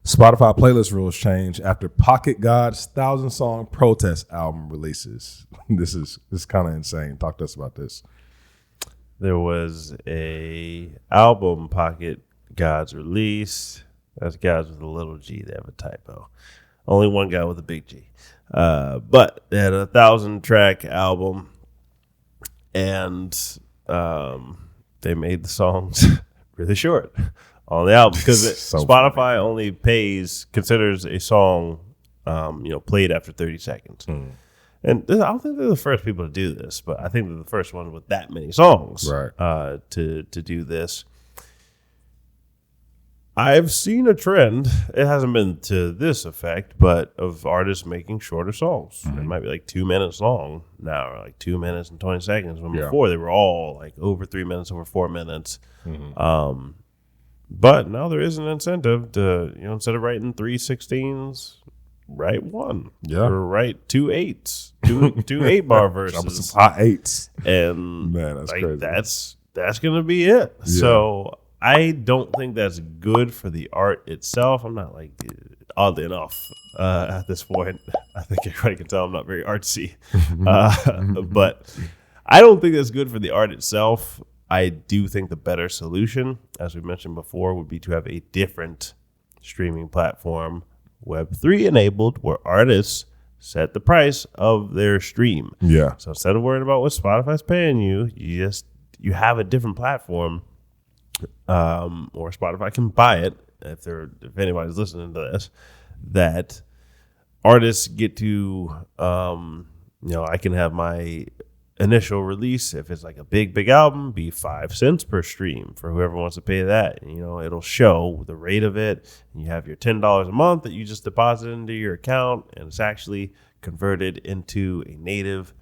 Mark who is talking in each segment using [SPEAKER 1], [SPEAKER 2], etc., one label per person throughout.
[SPEAKER 1] Spotify playlist rules change after Pocket God's 1,000-song protest album releases. This is kind of insane. Talk to us about this.
[SPEAKER 2] There was a album Pocket Gods released. That's Gods with a little G. They have a typo. Only one guy with a big G. But they had a 1,000-track album, and they made the songs really short on the album because
[SPEAKER 1] So
[SPEAKER 2] Spotify only considers a song, played after 30 seconds. And I don't think they're the first people to do this, but I think they're the first ones with that many songs,
[SPEAKER 1] right?
[SPEAKER 2] To do this. I've seen a trend. It hasn't been to this effect, but of artists making shorter songs. It might be like 2 minutes long now, or like 2 minutes and 20 seconds. When before they were all like over 3 minutes, over 4 minutes. But now there is an incentive to, instead of writing 3 16s, write one.
[SPEAKER 1] Yeah.
[SPEAKER 2] Or write 2 8s, two 8-bar verses.
[SPEAKER 1] Some hot 8s.
[SPEAKER 2] And
[SPEAKER 1] man, that's crazy.
[SPEAKER 2] That's going to be it. Yeah. So I don't think that's good for the art itself. I'm not oddly enough, at this point, I think everybody can tell I'm not very artsy. But I don't think that's good for the art itself. I do think the better solution, as we mentioned before, would be to have a different streaming platform, Web3 enabled, where artists set the price of their stream.
[SPEAKER 1] Yeah.
[SPEAKER 2] So instead of worrying about what Spotify's paying you, you have a different platform, or Spotify can buy it if anybody's listening to this, that artists get to, I can have my initial release, if it's like a big album, be 5 cents per stream for whoever wants to pay that. It'll show the rate of it, and you have your $10 a month that you just deposit into your account, and it's actually converted into a native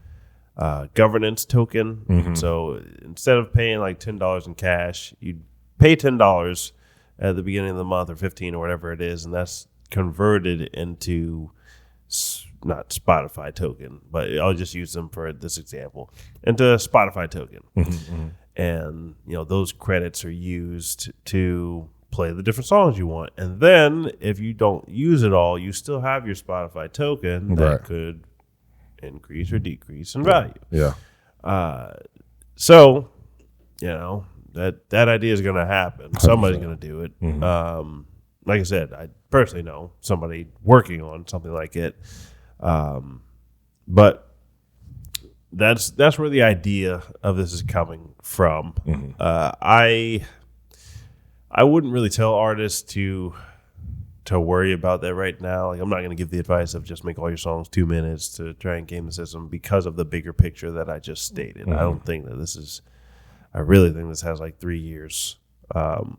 [SPEAKER 2] governance token. So instead of paying like $10 in cash, you pay $10 at the beginning of the month, or 15 or whatever it is, and that's converted into not Spotify token, but I'll just use them for this example, into Spotify token. And those credits are used to play the different songs you want, and then if you don't use it all, you still have your Spotify token that could increase or decrease in value. So that idea is going to happen. 100%. Somebody's going to do it. Like I said, I personally know somebody working on something like it. But that's where the idea of this is coming from. I wouldn't really tell artists to worry about that right now. Like, I'm not going to give the advice of just make all your songs 2 minutes to try and game the system, because of the bigger picture that I just stated. I don't think that I really think this has like 3 years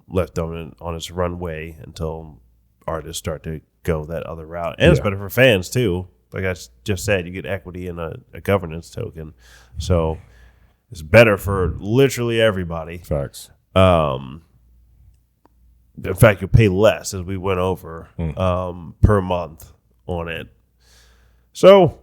[SPEAKER 2] left on its runway until artists start to go that other route. And it's better for fans too. Like I just said, you get equity in a governance token. So it's better for literally everybody.
[SPEAKER 1] Facts.
[SPEAKER 2] In fact, you'll pay less, as we went over, per month on it. So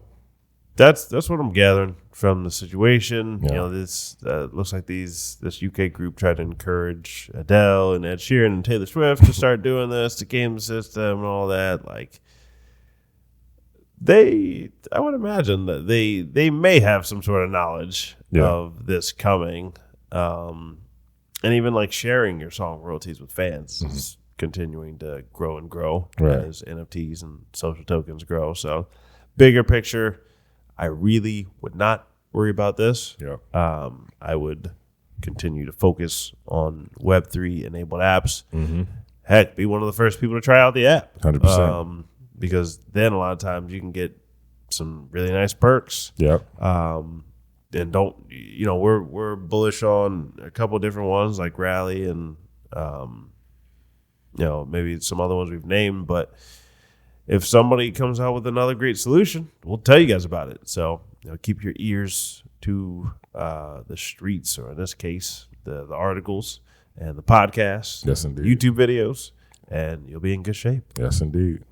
[SPEAKER 2] that's what I'm gathering from the situation. This looks like this UK group tried to encourage Adele and Ed Sheeran and Taylor Swift to start doing this, to game the system and all that. Like, I would imagine that they may have some sort of knowledge of this coming, and even like sharing your song royalties with fans is continuing to grow and grow as NFTs and social tokens grow. So, bigger picture, I really would not worry about this. I would continue to focus on Web3 enabled apps. Heck, be one of the first people to try out the app.
[SPEAKER 1] 100%.
[SPEAKER 2] Because then a lot of times you can get some really nice perks. And we're bullish on a couple of different ones like Rally and maybe some other ones we've named, but if somebody comes out with another great solution, we'll tell you guys about it. So keep your ears to the streets, or in this case, the articles and the podcasts,
[SPEAKER 1] yes, indeed,
[SPEAKER 2] YouTube videos, and you'll be in good shape.
[SPEAKER 1] Yes, indeed.